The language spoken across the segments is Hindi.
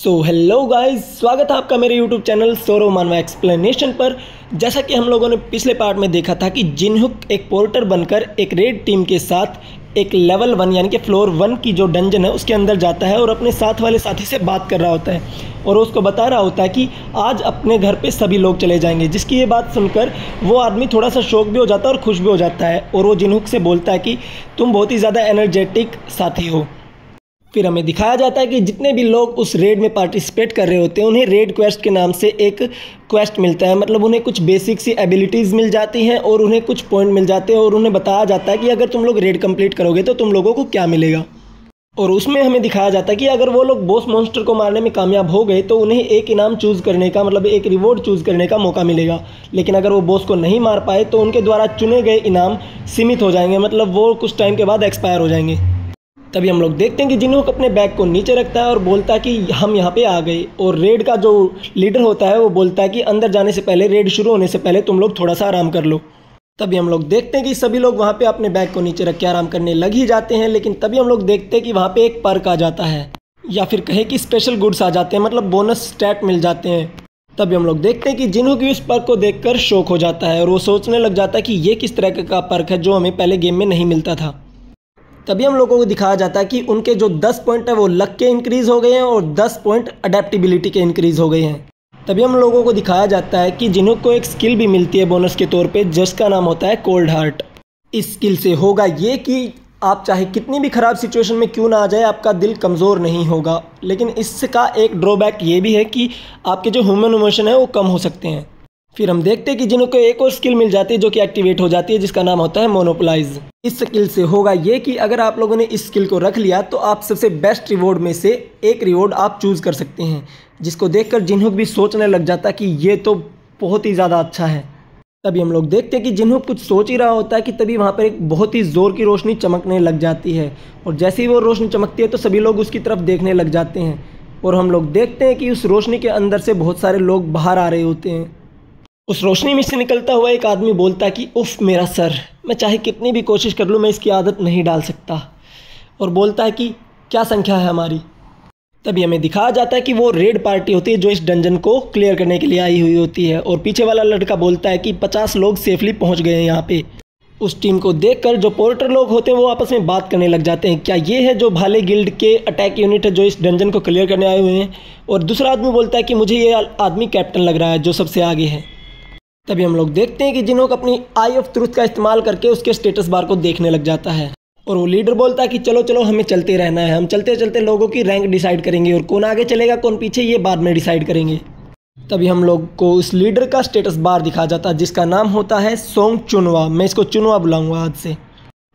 हेलो गाइस, स्वागत है आपका मेरे यूट्यूब चैनल सौरव मानवा एक्सप्लेनेशन पर। जैसा कि हम लोगों ने पिछले पार्ट में देखा था कि जिनहुक एक पोर्टर बनकर एक रेड टीम के साथ एक लेवल 1 यानी कि फ्लोर 1 की जो डंजन है उसके अंदर जाता है और अपने साथ वाले साथी से बात कर रहा होता है और उसको बता रहा होता है कि आज अपने घर पे सभी लोग चले जाएंगे। जिसकी ये बात सुनकर वो आदमी थोड़ा सा शौक भी हो जाता है और खुश भी हो जाता है और वो जिनहुक से बोलता है कि तुम बहुत ही ज़्यादा एनर्जेटिक साथी हो। फिर हमें दिखाया जाता है कि जितने भी लोग उस रेड में पार्टिसिपेट कर रहे होते हैं उन्हें रेड क्वेस्ट के नाम से एक क्वेस्ट मिलता है, मतलब उन्हें कुछ बेसिक सी एबिलिटीज़ मिल जाती हैं और उन्हें कुछ पॉइंट मिल जाते हैं और उन्हें बताया जाता है कि अगर तुम लोग रेड कंप्लीट करोगे तो तुम लोगों को क्या मिलेगा। और उसमें हमें दिखाया जाता है कि अगर वो लोग बॉस मॉन्स्टर को मारने में कामयाब हो गए तो उन्हें एक इनाम चूज़ करने का, मतलब एक रिवॉर्ड चूज़ करने का मौका मिलेगा। लेकिन अगर वो बॉस को नहीं मार पाए तो उनके द्वारा चुने गए इनाम सीमित हो जाएंगे, मतलब वो कुछ टाइम के बाद एक्सपायर हो जाएंगे। तभी हम लोग देखते हैं कि जिनहुक अपने बैग को नीचे रखता है और बोलता है कि हम यहाँ पे आ गए। और रेड का जो लीडर होता है वो बोलता है कि अंदर जाने से पहले, रेड शुरू होने से पहले तुम लोग थोड़ा सा आराम कर लो। तभी हम लोग देखते हैं कि सभी लोग वहाँ पे अपने बैग को नीचे रख के आराम करने लग ही जाते हैं। लेकिन तभी हम लोग देखते हैं कि वहाँ पे एक पर्क आ जाता है, या फिर कहे कि स्पेशल गुड्स आ जाते हैं, मतलब बोनस स्टैट मिल जाते हैं। तभी हम लोग देखते हैं कि जिनहुक उस पर्क को देखकर शॉक हो जाता है और वो सोचने लग जाता है कि ये किस तरह का पर्क है जो हमें पहले गेम में नहीं मिलता था। तभी हम लोगों को दिखाया जाता है कि उनके जो 10 पॉइंट है वो लक के इंक्रीज़ हो गए हैं और 10 पॉइंट अडेप्टिबिलिटी के इंक्रीज़ हो गए हैं। तभी हम लोगों को दिखाया जाता है कि जिन्हों को एक स्किल भी मिलती है बोनस के तौर पे, जिसका नाम होता है कोल्ड हार्ट। इस स्किल से होगा ये कि आप चाहे कितनी भी ख़राब सिचुएशन में क्यों ना आ जाए, आपका दिल कमज़ोर नहीं होगा। लेकिन इसका एक ड्रॉबैक ये भी है कि आपके जो ह्यूमन इमोशन है वो कम हो सकते हैं। फिर हम देखते हैं कि जिन्हों को एक और स्किल मिल जाती है जो कि एक्टिवेट हो जाती है, जिसका नाम होता है मोनोपोलाइज। इस स्किल से होगा ये कि अगर आप लोगों ने इस स्किल को रख लिया तो आप सबसे बेस्ट रिवॉर्ड में से एक रिवॉर्ड आप चूज़ कर सकते हैं, जिसको देखकर जिन्हुक भी सोचने लग जाता है कि ये तो बहुत ही ज़्यादा अच्छा है। तभी हम लोग देखते हैं कि जिन्हुक कुछ सोच ही रहा होता है कि तभी वहाँ पर एक बहुत ही ज़ोर की रोशनी चमकने लग जाती है और जैसे ही वो रोशनी चमकती है तो सभी लोग उसकी तरफ देखने लग जाते हैं और हम लोग देखते हैं कि उस रोशनी के अंदर से बहुत सारे लोग बाहर आ रहे होते हैं। उस रोशनी में से निकलता हुआ एक आदमी बोलता है कि उफ़ मेरा सर, मैं चाहे कितनी भी कोशिश कर लूँ मैं इसकी आदत नहीं डाल सकता। और बोलता है कि क्या संख्या है हमारी। तभी हमें दिखाया जाता है कि वो रेड पार्टी होती है जो इस डंजन को क्लियर करने के लिए आई हुई होती है और पीछे वाला लड़का बोलता है कि 50 लोग सेफली पहुँच गए हैं यहाँ पे। उस टीम को देखकर जो पोर्टर लोग होते हैं वो आपस में बात करने लग जाते हैं, क्या ये है जो भाले गिल्ड के अटैक यूनिट है जो इस डंजन को क्लियर करने आए हुए हैं। और दूसरा आदमी बोलता है कि मुझे ये आदमी कैप्टन लग रहा है जो सबसे आगे है। तभी हम लोग देखते हैं कि जिन्हों को अपनी आई ऑफ ट्रुथ का इस्तेमाल करके उसके स्टेटस बार को देखने लग जाता है और वो लीडर बोलता है कि चलो चलो हमें चलते रहना है, हम चलते चलते लोगों की रैंक डिसाइड करेंगे और कौन आगे चलेगा कौन पीछे ये बाद में डिसाइड करेंगे। तभी हम लोग को उस लीडर का स्टेटस बार दिखा जाता है जिसका नाम होता है सोंग चुनवा। मैं इसको चुनवा बुलाऊंगा आज से।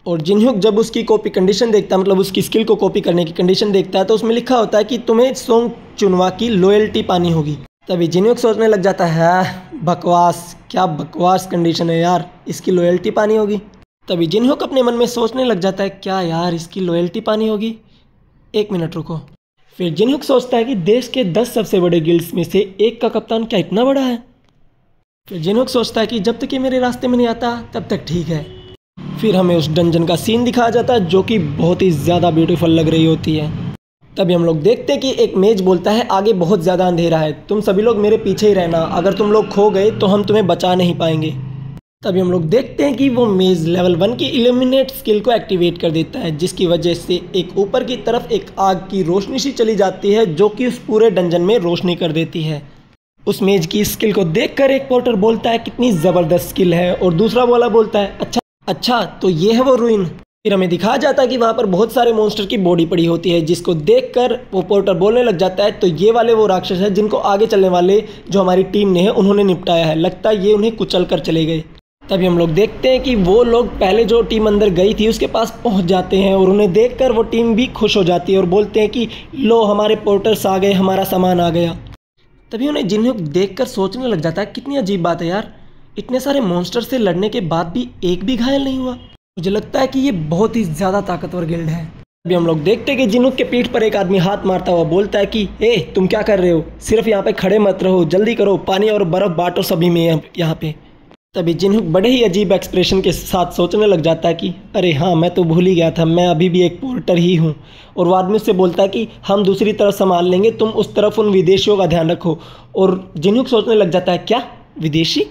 और जिन्हुक जब उसकी कॉपी कंडीशन देखता है, मतलब उसकी स्किल को कॉपी करने की कंडीशन देखता है, तो उसमें लिखा होता है कि तुम्हें सोंग चुनवा की लॉयल्टी पानी होगी। तभी जिन्हुक सोचने लग जाता है बकवास, क्या बकवास कंडीशन है यार, इसकी लॉयल्टी पानी होगी। तभी जिन्हुक अपने मन में सोचने लग जाता है क्या यार इसकी लॉयल्टी पानी होगी, एक मिनट रुको। फिर जिन्हुक सोचता है कि देश के 10 सबसे बड़े गिल्ड्स में से एक का कप्तान क्या इतना बड़ा है। फिर जिन्हुक सोचता है कि जब तक ये मेरे रास्ते में नहीं आता तब तक ठीक है। फिर हमें उस डंजन का सीन दिखाया जाता है जो कि बहुत ही ज़्यादा ब्यूटीफुल लग रही होती है। तभी हम लोग देखते हैं कि एक मेज बोलता है आगे बहुत ज़्यादा अंधेरा है, तुम सभी लोग मेरे पीछे ही रहना, अगर तुम लोग खो गए तो हम तुम्हें बचा नहीं पाएंगे। तभी हम लोग देखते हैं कि वो मेज लेवल 1 की इल्यूमिनेट स्किल को एक्टिवेट कर देता है, जिसकी वजह से एक ऊपर की तरफ एक आग की रोशनी सी चली जाती है जो कि उस पूरे डंजन में रोशनी कर देती है। उस मेज की स्किल को देखकर एक पोर्टर बोलता है कितनी ज़बरदस्त स्किल है और दूसरा वाला बोलता है अच्छा तो ये है वो रूइन। फिर हमें दिखाया जाता है कि वहाँ पर बहुत सारे मॉन्स्टर की बॉडी पड़ी होती है, जिसको देखकर वो पोर्टर बोलने लग जाता है तो ये वाले वो राक्षस है जिनको आगे चलने वाले जो हमारी टीम ने है उन्होंने निपटाया है, लगता है ये उन्हें कुचल कर चले गए। तभी हम लोग देखते हैं कि वो लोग पहले जो टीम अंदर गई थी उसके पास पहुँच जाते हैं और उन्हें देखकर वो टीम भी खुश हो जाती है और बोलते हैं कि लो हमारे पोर्टर्स आ गए, हमारा सामान आ गया। तभी उन्हें जिन्हुक देखकर सोचने लग जाता है कितनी अजीब बात है यार, इतने सारे मॉन्स्टर से लड़ने के बाद भी एक भी घायल नहीं हुआ। मुझे लगता है कि ये बहुत ही ज़्यादा ताकतवर गिल्ड है। अभी हम लोग देखते हैं कि जिन्हुक के पीठ पर एक आदमी हाथ मारता हुआ बोलता है कि तुम क्या कर रहे हो, सिर्फ यहाँ पे खड़े मत रहो, जल्दी करो, पानी और बर्फ़ बांटो सभी में यहाँ पे। तभी जिन्होंक बड़े ही अजीब एक्सप्रेशन के साथ सोचने लग जाता है कि अरे हाँ, मैं तो भूल ही गया था, मैं अभी भी एक पोर्टर ही हूँ। और वो आदमी उससे बोलता है कि हम दूसरी तरफ संभाल लेंगे, तुम उस तरफ उन विदेशियों का ध्यान रखो। और जिन्होक सोचने लग जाता है क्या विदेशी।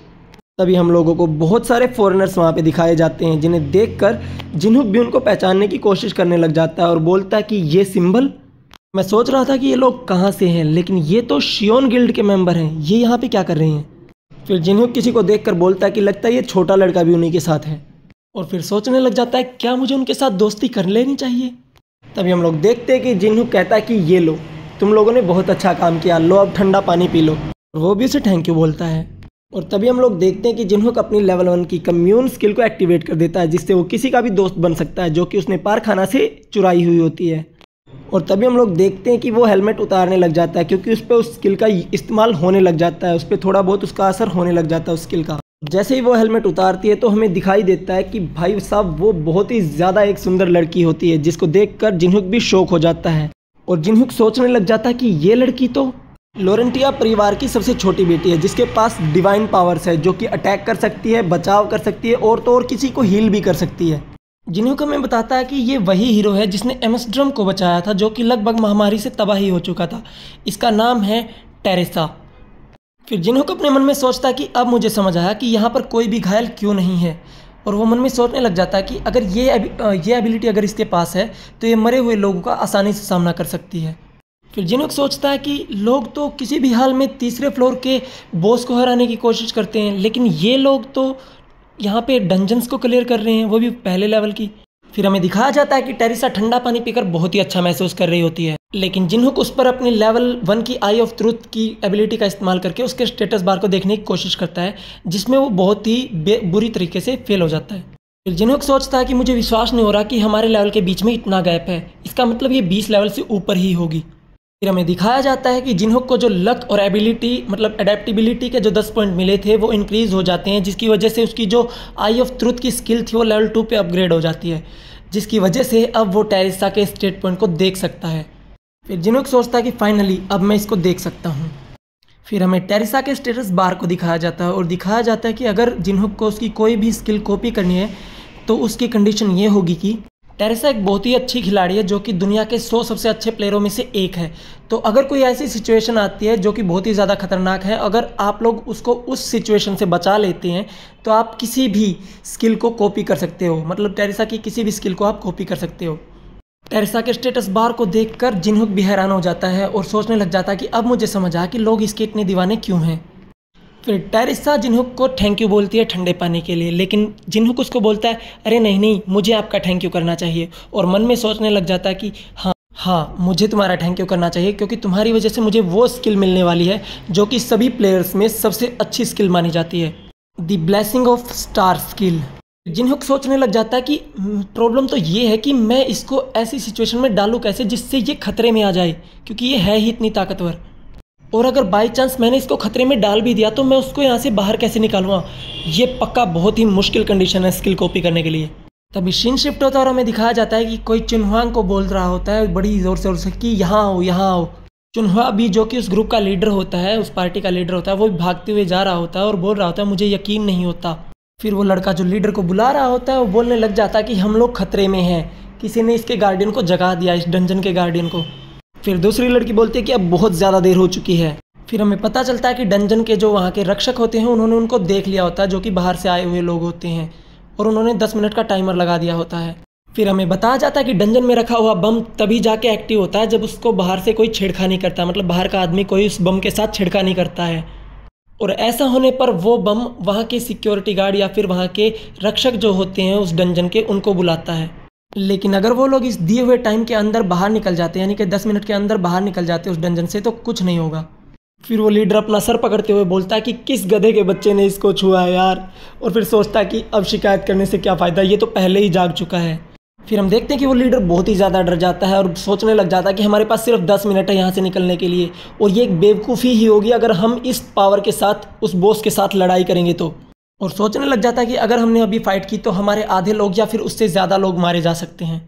तभी हम लोगों को बहुत सारे फॉरेनर्स वहाँ पे दिखाए जाते हैं, जिन्हें देखकर जिन्होक भी उनको पहचानने की कोशिश करने लग जाता है और बोलता है कि ये सिंबल, मैं सोच रहा था कि ये लोग कहाँ से हैं, लेकिन ये तो शियोन गिल्ड के मेंबर हैं, ये यहाँ पे क्या कर रहे हैं। फिर जिन्होक किसी को देखकर बोलता है कि लगता है ये छोटा लड़का भी उन्हीं के साथ है। और फिर सोचने लग जाता है क्या मुझे उनके साथ दोस्ती कर लेनी चाहिए। तभी हम लोग देखते हैं कि जिन्होक कहता है कि ये लो, तुम लोगों ने बहुत अच्छा काम किया, लो अब ठंडा पानी पी लो। और वो भी उसे थैंक यू बोलता है। और तभी हम लोग देखते हैं कि जिन्होक अपनी लेवल 1 की कम्यून स्किल को एक्टिवेट कर देता है, जिससे वो किसी का भी दोस्त बन सकता है जो कि उसने पारखाना से चुराई हुई होती है। और तभी हम लोग देखते हैं कि वो हेलमेट उतारने लग जाता है, क्योंकि उस पर उस स्किल का इस्तेमाल होने लग जाता है, उस पर थोड़ा बहुत उसका असर होने लग जाता है उस स्किल का। जैसे ही वो हेलमेट उतारती है तो हमें दिखाई देता है कि भाई साहब वो बहुत ही ज़्यादा एक सुंदर लड़की होती है, जिसको देखकर जिन्होक भी शौक हो जाता है। और जिन्होक सोचने लग जाता है कि ये लड़की तो लोरेंटिया परिवार की सबसे छोटी बेटी है, जिसके पास डिवाइन पावर्स है, जो कि अटैक कर सकती है, बचाव कर सकती है और तो और किसी को हील भी कर सकती है। जिन्होक हमें बताता है कि ये वही हीरो है जिसने एम्स्टर्डम को बचाया था, जो कि लगभग महामारी से तबाही हो चुका था। इसका नाम है टेरेसा। फिर जिन्होक अपने मन में सोचता है कि अब मुझे समझ आया कि यहाँ पर कोई भी घायल क्यों नहीं है। और वो मन में सोचने लग जाता है कि अगर ये एबिलिटी अगर इसके पास है तो ये मरे हुए लोगों का आसानी से सामना कर सकती है। फिर जिन्होक सोचता है कि लोग तो किसी भी हाल में तीसरे फ्लोर के बॉस को हराने की कोशिश करते हैं, लेकिन ये लोग तो यहाँ पे डंजन्स को क्लियर कर रहे हैं, वो भी पहले लेवल की। फिर हमें दिखाया जाता है कि टेरेसा ठंडा पानी पीकर बहुत ही अच्छा महसूस कर रही होती है, लेकिन जिन्होक उस पर अपनी लेवल 1 की आई ऑफ ट्रूथ की एबिलिटी का इस्तेमाल करके उसके स्टेटस बार को देखने की कोशिश करता है, जिसमें वो बहुत ही बुरी तरीके से फेल हो जाता है। फिर जिन्होक सोचता है कि मुझे विश्वास नहीं हो रहा कि हमारे लेवल के बीच में इतना गैप है, इसका मतलब ये 20 लेवल से ऊपर ही होगी। फिर हमें दिखाया जाता है कि जिन्होक को जो लक और एबिलिटी मतलब एडेप्टिबिलिटी के जो 10 पॉइंट मिले थे वो इंक्रीज़ हो जाते हैं, जिसकी वजह से उसकी जो आई ऑफ ट्रूथ की स्किल थी वो लेवल 2 पे अपग्रेड हो जाती है, जिसकी वजह से अब वो टेरेसा के स्टेट पॉइंट को देख सकता है। फिर जिन्होक सोचता है कि फाइनली अब मैं इसको देख सकता हूँ। फिर हमें टेरेसा के स्टेटस बार को दिखाया जाता है और दिखाया जाता है कि अगर जिन्होक को उसकी कोई भी स्किल कॉपी करनी है तो उसकी कंडीशन ये होगी कि टेरेसा एक बहुत ही अच्छी खिलाड़ी है, जो कि दुनिया के 100 सबसे अच्छे प्लेयरों में से एक है। तो अगर कोई ऐसी सिचुएशन आती है जो कि बहुत ही ज़्यादा खतरनाक है, अगर आप लोग उसको उस सिचुएशन से बचा लेते हैं तो आप किसी भी स्किल को कॉपी कर सकते हो, मतलब टेरेसा की किसी भी स्किल को आप कॉपी कर सकते हो। टेरेसा के स्टेटस बार को देखकर जिन्होक भी हैरान हो जाता है और सोचने लग जाता है कि अब मुझे समझ आया कि लोग इसके इतने दीवाने क्यों हैं। फिर टेरेसा जिन्होक को थैंक यू बोलती है ठंडे पानी के लिए, लेकिन जिन्होक उसको बोलता है अरे नहीं नहीं, मुझे आपका थैंक यू करना चाहिए। और मन में सोचने लग जाता है कि हाँ मुझे तुम्हारा थैंक यू करना चाहिए, क्योंकि तुम्हारी वजह से मुझे वो स्किल मिलने वाली है जो कि सभी प्लेयर्स में सबसे अच्छी स्किल मानी जाती है, the blessing of star skill. जिन्होक सोचने लग जाता है कि प्रॉब्लम तो ये है कि मैं इसको ऐसी सिचुएशन में डालूँ कैसे जिससे ये खतरे में आ जाए, क्योंकि ये है ही इतनी ताकतवर। और अगर बाई चांस मैंने इसको खतरे में डाल भी दिया तो मैं उसको यहाँ से बाहर कैसे निकालूँगा। ये पक्का बहुत ही मुश्किल कंडीशन है स्किल कॉपी करने के लिए। तभी सीन शिफ्ट होता है और हमें दिखाया जाता है कि कोई चुनहुआंग को बोल रहा होता है बड़ी ज़ोर से कि यहाँ आओ यहाँ आओ। चुनहुआ भी जो कि उस ग्रुप का लीडर होता है, उस पार्टी का लीडर होता है, वो भागते हुए जा रहा होता है और बोल रहा होता है मुझे यकीन नहीं होता। फिर वो लड़का जो लीडर को बुला रहा होता है वो बोलने लग जाता है कि हम लोग खतरे में हैं, किसी ने इसके गार्डियन को जगा दिया, इस डंजन के गार्डियन को। फिर दूसरी लड़की बोलती है कि अब बहुत ज़्यादा देर हो चुकी है। फिर हमें पता चलता है कि डंजन के जो वहाँ के रक्षक होते हैं उन्होंने उनको देख लिया होता है, जो कि बाहर से आए हुए लोग होते हैं, और उन्होंने 10 मिनट का टाइमर लगा दिया होता है। फिर हमें बताया जाता है कि डंजन में रखा हुआ बम तभी जाके एक्टिव होता है जब उसको बाहर से कोई छेड़खानी करता है, मतलब बाहर का आदमी कोई उस बम के साथ छेड़खानी करता है। और ऐसा होने पर वो बम वहाँ के सिक्योरिटी गार्ड या फिर वहाँ के रक्षक जो होते हैं उस डंजन के, उनको बुलाता है। लेकिन अगर वो लोग इस दिए हुए टाइम के अंदर बाहर निकल जाते हैं, यानी कि 10 मिनट के अंदर बाहर निकल जाते हैं उस डंजन से, तो कुछ नहीं होगा। फिर वो लीडर अपना सर पकड़ते हुए बोलता है कि किस गधे के बच्चे ने इसको छुआ है यार। और फिर सोचता है कि अब शिकायत करने से क्या फ़ायदा, ये तो पहले ही जाग चुका है। फिर हम देखते हैं कि वो लीडर बहुत ही ज़्यादा डर जाता है और सोचने लग जाता है कि हमारे पास सिर्फ 10 मिनट है यहाँ से निकलने के लिए, और ये एक बेवकूफ़ी ही होगी अगर हम इस पावर के साथ उस बॉस के साथ लड़ाई करेंगे तो। और सोचने लग जाता है कि अगर हमने अभी फ़ाइट की तो हमारे आधे लोग या फिर उससे ज़्यादा लोग मारे जा सकते हैं।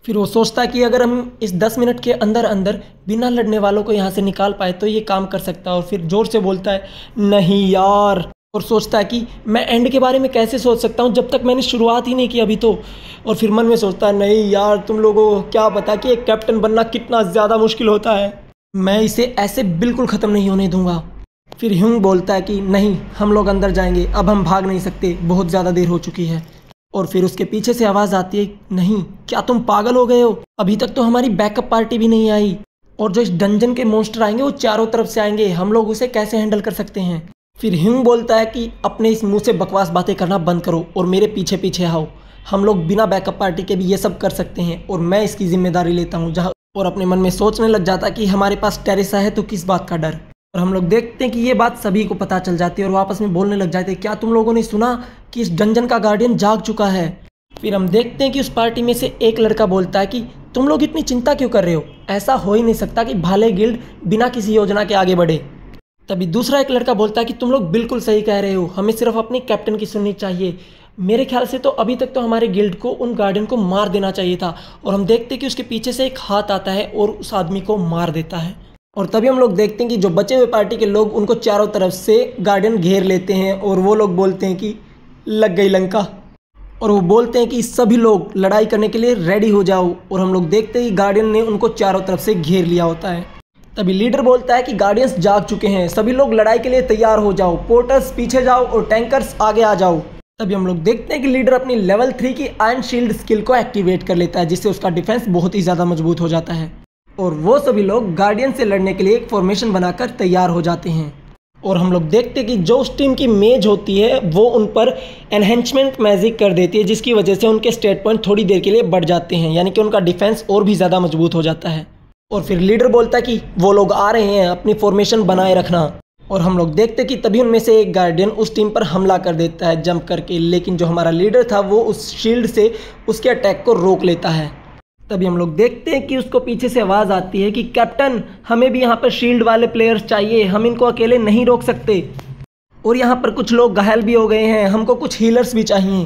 फिर वो सोचता है कि अगर हम इस 10 मिनट के अंदर अंदर बिना लड़ने वालों को यहाँ से निकाल पाए तो ये काम कर सकता है। और फिर ज़ोर से बोलता है नहीं यार, और सोचता है कि मैं एंड के बारे में कैसे सोच सकता हूँ जब तक मैंने शुरुआत ही नहीं की अभी तो। और फिर मन में सोचता है नहीं यार, तुम लोगों को क्या पता कि एक कैप्टन बनना कितना ज़्यादा मुश्किल होता है, मैं इसे ऐसे बिल्कुल ख़त्म नहीं होने दूंगा। फिर ह्यूंग बोलता है कि नहीं, हम लोग अंदर जाएंगे, अब हम भाग नहीं सकते, बहुत ज़्यादा देर हो चुकी है। और फिर उसके पीछे से आवाज़ आती है, नहीं, क्या तुम पागल हो गए हो, अभी तक तो हमारी बैकअप पार्टी भी नहीं आई, और जो इस डंजन के मॉन्स्टर आएंगे वो चारों तरफ से आएंगे, हम लोग उसे कैसे हैंडल कर सकते हैं। फिर ह्यूंग बोलता है कि अपने इस मुंह से बकवास बातें करना बंद करो और मेरे पीछे पीछे आओ, हम लोग बिना बैकअप पार्टी के भी ये सब कर सकते हैं और मैं इसकी जिम्मेदारी लेता हूँ। जहाँ और अपने मन में सोचने लग जाता कि हमारे पास टेरेसा है तो किस बात का डर। और हम लोग देखते हैं कि ये बात सभी को पता चल जाती है और आपस में बोलने लग जाते हैं, क्या तुम लोगों ने सुना कि इस डंजन का गार्डियन जाग चुका है। फिर हम देखते हैं कि उस पार्टी में से एक लड़का बोलता है कि तुम लोग इतनी चिंता क्यों कर रहे हो, ऐसा हो ही नहीं सकता कि भाले गिल्ड बिना किसी योजना के आगे बढ़े। तभी दूसरा एक लड़का बोलता है कि तुम लोग बिल्कुल सही कह रहे हो, हमें सिर्फ अपनी कैप्टन की सुननी चाहिए। मेरे ख्याल से तो अभी तक तो हमारे गिल्ड को उन गार्डियन को मार देना चाहिए था। और हम देखते हैं कि उसके पीछे से एक हाथ आता है और उस आदमी को मार देता है। और तभी हम लोग देखते हैं कि जो बचे हुए पार्टी के लोग उनको चारों तरफ से गार्डियन घेर लेते हैं और वो लोग बोलते हैं कि लग गई लंका। और वो बोलते हैं कि सभी लोग लड़ाई करने के लिए रेडी हो जाओ। और हम लोग देखते हैं कि गार्डियन ने उनको चारों तरफ से घेर लिया होता है। तभी लीडर बोलता है कि गार्डियंस जाग चुके हैं, सभी लोग लड़ाई के लिए तैयार हो जाओ, पोर्टर्स पीछे जाओ और टैंकर्स आगे आ जाओ। तभी हम लोग देखते हैं कि लीडर अपनी लेवल 3 की आयरन शील्ड स्किल को एक्टिवेट कर लेता है, जिससे उसका डिफेंस बहुत ही ज़्यादा मजबूत हो जाता है। और वो सभी लोग गार्डियन से लड़ने के लिए एक फॉर्मेशन बनाकर तैयार हो जाते हैं। और हम लोग देखते हैं कि जो उस टीम की मेज होती है वो उन पर एनहेंसमेंट मैजिक कर देती है, जिसकी वजह से उनके स्टेट पॉइंट थोड़ी देर के लिए बढ़ जाते हैं, यानी कि उनका डिफेंस और भी ज़्यादा मजबूत हो जाता है। और फिर लीडर बोलता है कि वो लोग आ रहे हैं, अपनी फॉर्मेशन बनाए रखना। और हम लोग देखते हैं कि तभी उनमें से एक गार्डियन उस टीम पर हमला कर देता है जंप करके, लेकिन जो हमारा लीडर था वो उस शील्ड से उसके अटैक को रोक लेता है। तभी हम लोग देखते हैं कि उसको पीछे से आवाज़ आती है कि कैप्टन, हमें भी यहाँ पर शील्ड वाले प्लेयर्स चाहिए, हम इनको अकेले नहीं रोक सकते, और यहाँ पर कुछ लोग घायल भी हो गए हैं, हमको कुछ हीलर्स भी चाहिए।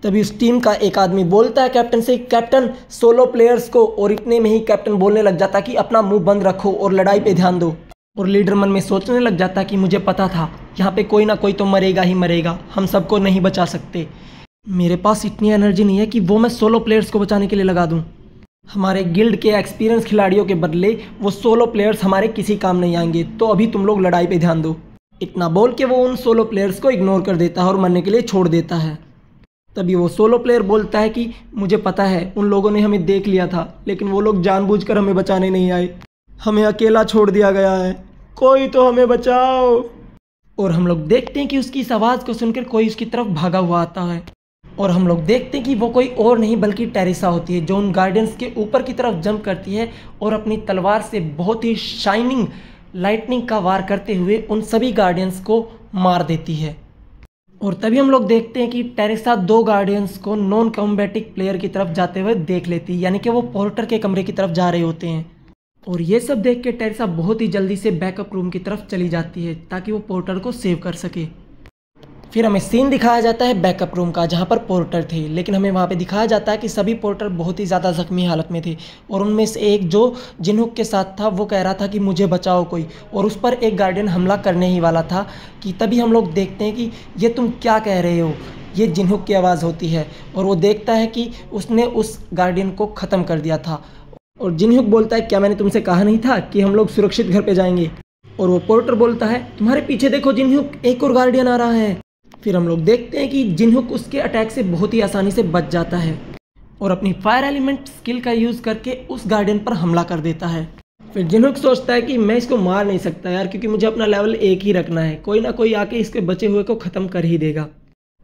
तभी उस टीम का एक आदमी बोलता है कैप्टन से, कैप्टन सोलो प्लेयर्स को, और इतने में ही कैप्टन बोलने लग जाता कि अपना मुंह बंद रखो और लड़ाई पे ध्यान दो। और लीडर मन में सोचने लग जाता कि मुझे पता था यहाँ पे कोई ना कोई तो मरेगा ही मरेगा, हम सबको नहीं बचा सकते, मेरे पास इतनी एनर्जी नहीं है कि वो मैं सोलो प्लेयर्स को बचाने के लिए लगा दूँ। हमारे गिल्ड के एक्सपीरियंस खिलाड़ियों के बदले वो सोलो प्लेयर्स हमारे किसी काम नहीं आएंगे, तो अभी तुम लोग लड़ाई पे ध्यान दो। इतना बोल के वो उन सोलो प्लेयर्स को इग्नोर कर देता है और मरने के लिए छोड़ देता है। तभी वो सोलो प्लेयर बोलता है कि मुझे पता है उन लोगों ने हमें देख लिया था, लेकिन वो लोग जानबूझकर हमें बचाने नहीं आए, हमें अकेला छोड़ दिया गया है, कोई तो हमें बचाओ। और हम लोग देखते हैं कि उसकी इस आवाज़ को सुनकर कोई उसकी तरफ भागा हुआ आता है। और हम लोग देखते हैं कि वो कोई और नहीं बल्कि टेरेसा होती है, जो उन गार्डियंस के ऊपर की तरफ जंप करती है और अपनी तलवार से बहुत ही शाइनिंग लाइटनिंग का वार करते हुए उन सभी गार्डियंस को मार देती है। और तभी हम लोग देखते हैं कि टेरेसा 2 गार्डियंस को नॉन कॉम्बैटिक प्लेयर की तरफ जाते हुए देख लेती है, यानी कि वो पोर्टर के कमरे की तरफ जा रहे होते हैं। और ये सब देख के टेरेसा बहुत ही जल्दी से बैकअप रूम की तरफ चली जाती है ताकि वो पोर्टर को सेव कर सके। फिर हमें सीन दिखाया जाता है बैकअप रूम का, जहाँ पर पोर्टर थे, लेकिन हमें वहाँ पे दिखाया जाता है कि सभी पोर्टर बहुत ही ज़्यादा ज़ख्मी हालत में थे। और उनमें से एक जो जिनहुक के साथ था वो कह रहा था कि मुझे बचाओ कोई, और उस पर एक गार्डियन हमला करने ही वाला था कि तभी हम लोग देखते हैं कि ये तुम क्या कह रहे हो, ये जिनहुक की आवाज़ होती है। और वो देखता है कि उसने उस गार्डियन को ख़त्म कर दिया था। और जिनहुक बोलता है, क्या मैंने तुमसे कहा नहीं था कि हम लोग सुरक्षित घर पे जाएंगे। और वो पोर्टर बोलता है, तुम्हारे पीछे देखो जिनहुक, एक और गार्डियन आ रहा है। फिर हम लोग देखते हैं कि जिनहुक उसके अटैक से बहुत ही आसानी से बच जाता है और अपनी फायर एलिमेंट स्किल का यूज़ करके उस गार्डियन पर हमला कर देता है। फिर जिनहुक सोचता है कि मैं इसको मार नहीं सकता यार, क्योंकि मुझे अपना लेवल 1 ही रखना है, कोई ना कोई आके इसके बचे हुए को ख़त्म कर ही देगा।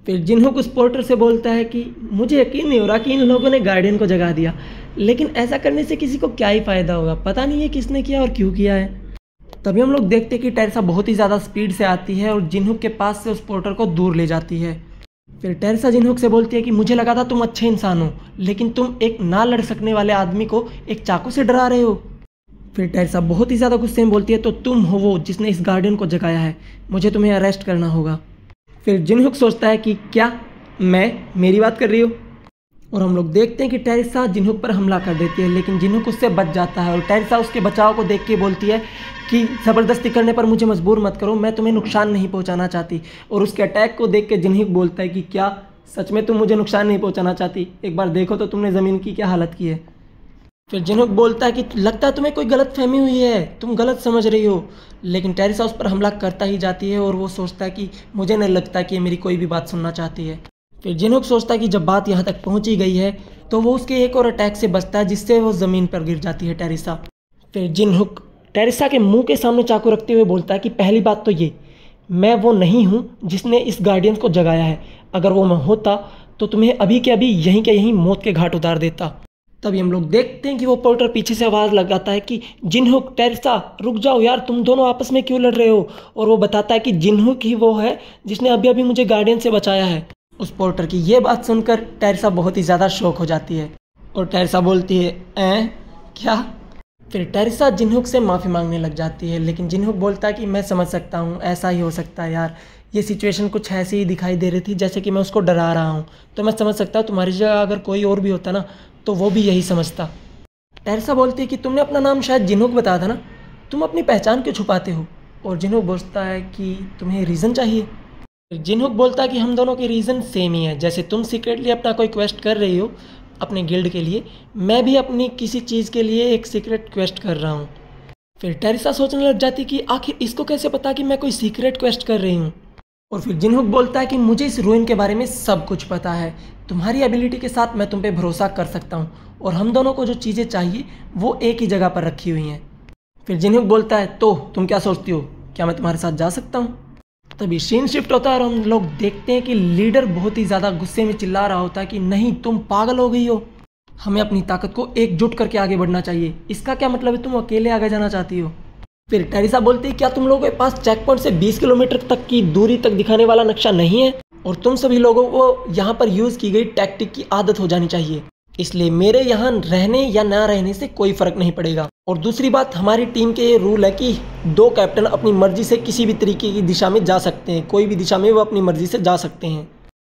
फिर जिनहुक उस पोर्टर से बोलता है कि मुझे यकीन नहीं हो रहा कि इन लोगों ने गार्डियन को जगा दिया, लेकिन ऐसा करने से किसी को क्या ही फ़ायदा होगा, पता नहीं है किसने किया और क्यों किया है। तभी हम लोग देखते हैं कि टेरेसा बहुत ही ज़्यादा स्पीड से आती है और जिनहुक के पास से उस पोर्टर को दूर ले जाती है। फिर टेरेसा जिनहुक से बोलती है कि मुझे लगा था तुम अच्छे इंसान हो, लेकिन तुम एक ना लड़ सकने वाले आदमी को एक चाकू से डरा रहे हो। फिर टेरेसा बहुत ही ज़्यादा गुस्से में बोलती है, तो तुम हो वो जिसने इस गार्डियन को जगाया है, मुझे तुम्हें अरेस्ट करना होगा। फिर जिनहुक सोचता है कि क्या मेरी बात कर रही हो। और हम लोग देखते हैं कि टेरिसा जिन्हुक पर हमला कर देती है, लेकिन जिन्हुक उससे बच जाता है और टेरिसा उसके बचाव को देख के बोलती है कि ज़बरदस्ती करने पर मुझे मजबूर मत करो, मैं तुम्हें नुकसान नहीं पहुंचाना चाहती। और उसके अटैक को देख के जिन्हुक बोलता है कि क्या सच में तुम मुझे नुकसान नहीं पहुंचाना चाहती? एक बार देखो तो तुमने ज़मीन की क्या हालत की है। फिर जिन्हुक बोलता है कि लगता है तुम्हें कोई गलत फहमी हुई है, तुम गलत समझ रही हो। लेकिन टेरिसा उस पर हमला करता ही जाती है और वो सोचता है कि मुझे नहीं लगता कि ये मेरी कोई भी बात सुनना चाहती है। फिर जिन्हुक सोचता है कि जब बात यहाँ तक पहुँची गई है तो वो उसके एक और अटैक से बचता है, जिससे वो ज़मीन पर गिर जाती है टेरिसा। फिर जिन्हुक टेरिसा के मुंह के सामने चाकू रखते हुए बोलता है कि पहली बात तो ये, मैं वो नहीं हूँ जिसने इस गार्डियंस को जगाया है। अगर वो मैं होता तो तुम्हें अभी के अभी यहीं के यहीं मौत के घाट उतार देता। तभी हम लोग देखते हैं कि वो पोर्टर पीछे से आवाज़ लगाता है कि जिन्हुक, टेरिसा रुक जाओ यार, तुम दोनों आपस में क्यों लड़ रहे हो? और वो बताता है कि जिन्हुक ही वो है जिसने अभी अभी मुझे गार्डियन से बचाया है। उस पोर्टर की ये बात सुनकर टेरिसा बहुत ही ज़्यादा शॉक हो जाती है और टेरिसा बोलती है क्या? फिर टेरिसा जिन्हुक से माफ़ी मांगने लग जाती है, लेकिन जिन्हुक बोलता है कि मैं समझ सकता हूँ, ऐसा ही हो सकता है यार, ये सिचुएशन कुछ ऐसी ही दिखाई दे रही थी जैसे कि मैं उसको डरा रहा हूँ, तो मैं समझ सकता हूँ तुम्हारी जगह अगर कोई और भी होता ना तो वो भी यही समझता। टेरिसा बोलती है कि तुमने अपना नाम शायद जिन्हुक बताया था ना, तुम अपनी पहचान क्यों छुपाते हो? और जिन्हुक बोलता है कि तुम्हें रीज़न चाहिए। जिन्हुक बोलता है कि हम दोनों के रीज़न सेम ही है, जैसे तुम सीक्रेटली अपना कोई क्वेस्ट कर रही हो अपने गिल्ड के लिए, मैं भी अपनी किसी चीज़ के लिए एक सीक्रेट क्वेस्ट कर रहा हूँ। फिर टेरिसा सोचने लग जाती कि आखिर इसको कैसे पता कि मैं कोई सीक्रेट क्वेस्ट कर रही हूँ। और फिर जिन्हुक बोलता है कि मुझे इस रूइन के बारे में सब कुछ पता है, तुम्हारी एबिलिटी के साथ मैं तुम पे भरोसा कर सकता हूँ और हम दोनों को जो चीज़ें चाहिए वो एक ही जगह पर रखी हुई हैं। फिर जिन्हुक बोलता है तो तुम क्या सोचती हो, क्या मैं तुम्हारे साथ जा सकता हूँ? तभी सीन शिफ्ट होता है और हम लोग देखते हैं कि लीडर बहुत ही ज़्यादा गुस्से में चिल्ला रहा होता है कि नहीं, तुम पागल हो गई हो, हमें अपनी ताकत को एकजुट करके आगे बढ़ना चाहिए। इसका क्या मतलब है तुम अकेले आगे जाना चाहती हो? फिर टेरिसा बोलती है क्या तुम लोगों के पास चेक पॉइंट से 20 किलोमीटर तक की दूरी तक दिखाने वाला नक्शा नहीं है? और तुम सभी लोगों को यहाँ पर यूज़ की गई टैक्टिक की आदत हो जानी चाहिए, इसलिए मेरे यहाँ रहने या ना रहने से कोई फ़र्क नहीं पड़ेगा। और दूसरी बात, हमारी टीम के ये रूल है कि 2 कैप्टन अपनी मर्जी से किसी भी तरीके की दिशा में जा सकते हैं, कोई भी दिशा में वो अपनी मर्जी से जा सकते हैं।